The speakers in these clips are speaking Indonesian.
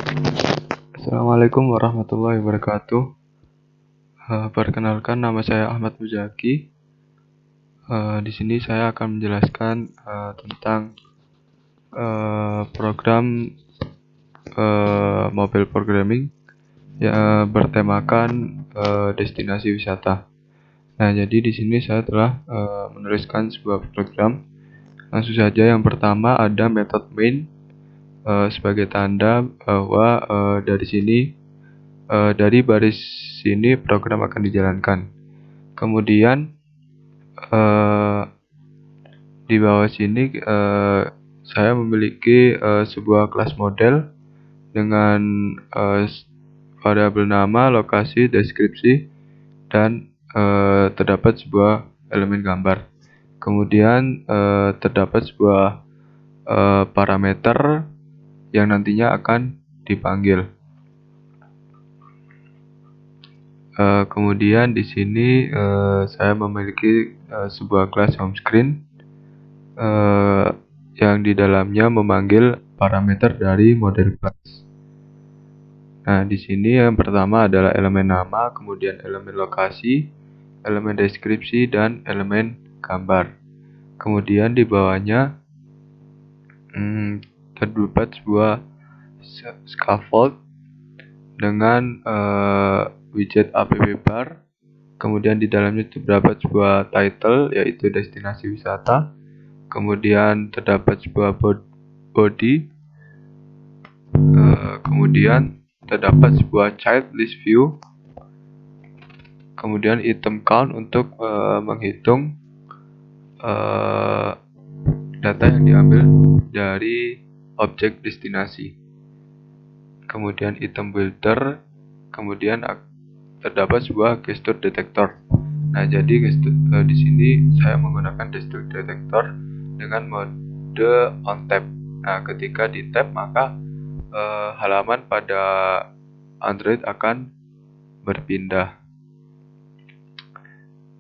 Assalamualaikum warahmatullahi wabarakatuh. Perkenalkan, nama saya Ahmad Muzaki. Di sini saya akan menjelaskan tentang program mobile programming yang bertemakan destinasi wisata. Nah, jadi di sini saya telah menuliskan sebuah program. Langsung saja, yang pertama ada method main sebagai tanda bahwa dari baris sini program akan dijalankan. Kemudian di bawah sini saya memiliki sebuah kelas model dengan variabel nama, lokasi, deskripsi, dan terdapat sebuah elemen gambar. Kemudian terdapat sebuah parameter yang nantinya akan dipanggil. Kemudian di sini saya memiliki sebuah kelas home screen yang di dalamnya memanggil parameter dari model kelas. Nah, di sini yang pertama adalah elemen nama, kemudian elemen lokasi, elemen deskripsi, dan elemen gambar. Kemudian di bawahnya terdapat sebuah scaffold dengan widget app bar. Kemudian di dalamnya terdapat sebuah title, yaitu destinasi wisata. Kemudian terdapat sebuah body. Kemudian terdapat sebuah child list view. Kemudian item count untuk menghitung data yang diambil dari objek destinasi. Kemudian item builder. Kemudian terdapat sebuah gesture detector. Nah, jadi di sini saya menggunakan gesture detector dengan mode on tap. Nah, ketika di tap maka halaman pada Android akan berpindah.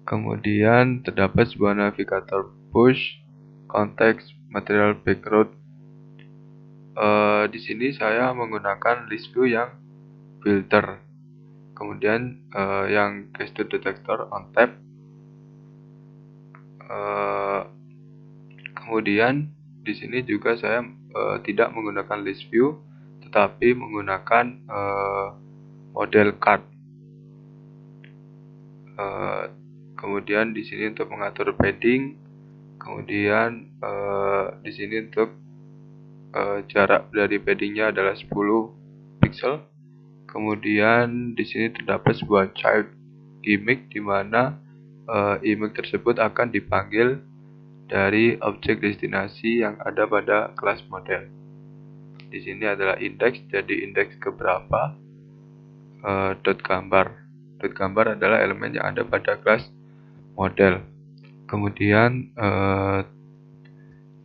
Kemudian terdapat sebuah navigator push, konteks, material background. Di sini saya menggunakan list view yang filter. Kemudian yang gesture detector on tap. Kemudian di sini juga saya tidak menggunakan list view, tetapi menggunakan model card. Kemudian di sini untuk mengatur padding. Kemudian di sini untuk jarak dari paddingnya adalah 10 pixel. Kemudian di sini terdapat sebuah child image, di mana image tersebut akan dipanggil dari objek destinasi yang ada pada kelas model. Di sini adalah indeks, jadi indeks keberapa. Dot gambar. Dot gambar adalah elemen yang ada pada kelas model. Kemudian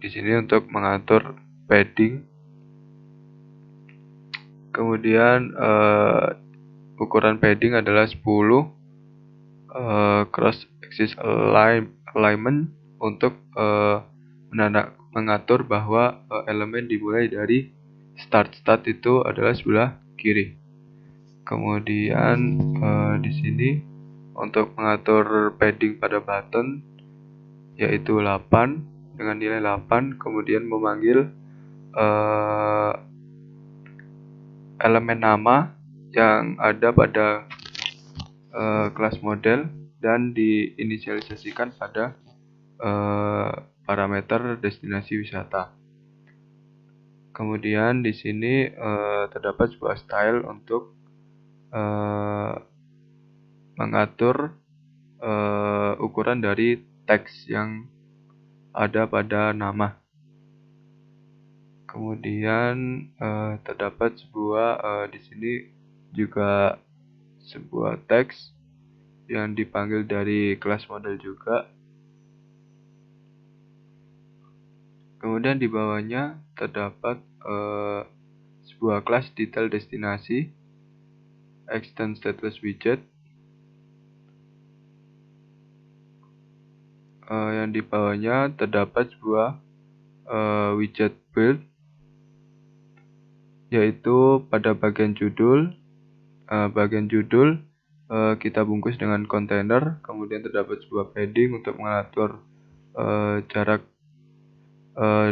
di sini untuk mengatur padding. Kemudian ukuran padding adalah 10 cross axis alignment untuk mengatur bahwa elemen dimulai dari start itu adalah sebelah kiri. Kemudian di sini untuk mengatur padding pada button yaitu 8 dengan nilai 8, kemudian memanggil elemen nama yang ada pada kelas model dan diinisialisasikan pada parameter destinasi wisata. Kemudian di sini terdapat sebuah style untuk mengatur ukuran dari teks yang ada pada nama. Kemudian terdapat sebuah di sini juga sebuah teks yang dipanggil dari kelas model juga. Kemudian di bawahnya terdapat sebuah kelas detail destinasi, extend stateless widget, yang di bawahnya terdapat sebuah widget build yaitu pada bagian judul. Kita bungkus dengan kontainer, kemudian terdapat sebuah padding untuk mengatur jarak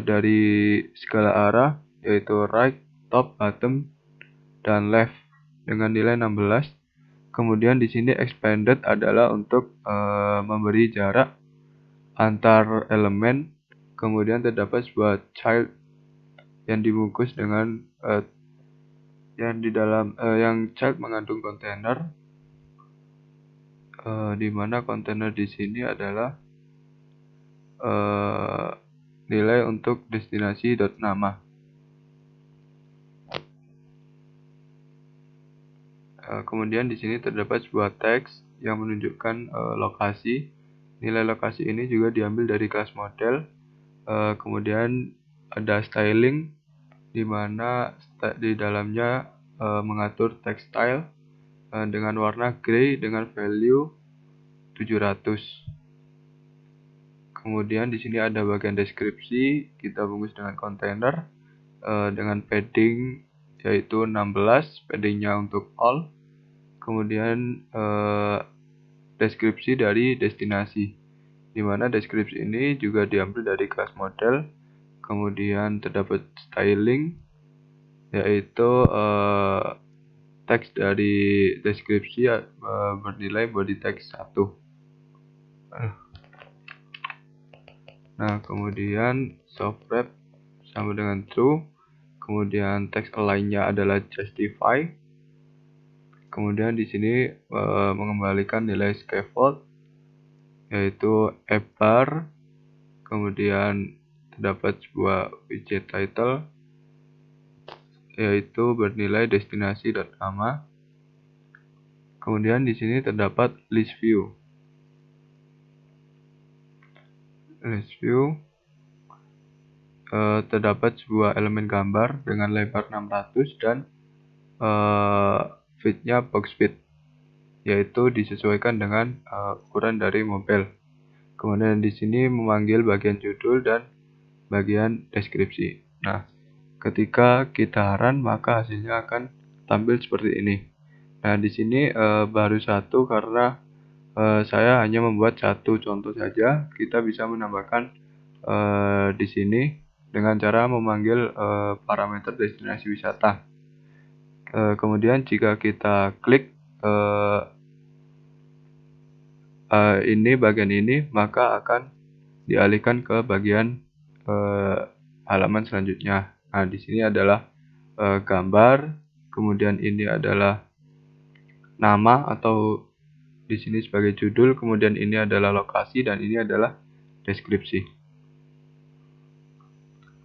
dari segala arah, yaitu right, top, bottom, dan left dengan nilai 16. Kemudian di sini expanded adalah untuk memberi jarak antar elemen. Kemudian terdapat sebuah child yang dibungkus dengan yang child mengandung kontainer, di mana kontainer di sini adalah nilai untuk destinasi .nama. Kemudian di sini terdapat sebuah teks yang menunjukkan lokasi. Nilai lokasi ini juga diambil dari kelas model. Kemudian ada styling, di mana di dalamnya mengatur text style dengan warna grey dengan value 700. Kemudian di sini ada bagian deskripsi, kita bungkus dengan kontainer dengan padding yaitu 16, paddingnya untuk all. Kemudian deskripsi dari destinasi, di mana deskripsi ini juga diambil dari kelas model. Kemudian terdapat styling, yaitu teks dari deskripsi bernilai body text 1. Nah, kemudian soft wrap sama dengan true. Kemudian teks align-nya adalah justify. Kemudian di sini mengembalikan nilai scaffold, yaitu app bar. Kemudian terdapat sebuah widget title, yaitu bernilai destinasi.nama. Kemudian di sini terdapat list view. Terdapat sebuah elemen gambar dengan lebar 600 dan width-nya box width, yaitu disesuaikan dengan ukuran dari mobile. Kemudian di sini memanggil bagian judul dan bagian deskripsi. Nah, ketika kita run maka hasilnya akan tampil seperti ini. Nah, di sini baru satu karena saya hanya membuat satu contoh saja. Kita bisa menambahkan di sini dengan cara memanggil parameter destinasi wisata. Kemudian jika kita klik bagian ini, maka akan dialihkan ke bagian halaman selanjutnya. Nah, di sini adalah gambar, kemudian ini adalah nama atau di sini sebagai judul, kemudian ini adalah lokasi dan ini adalah deskripsi.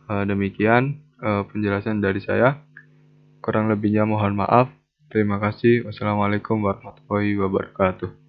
Demikian penjelasan dari saya. Kurang lebihnya mohon maaf. Terima kasih. Wassalamualaikum warahmatullahi wabarakatuh.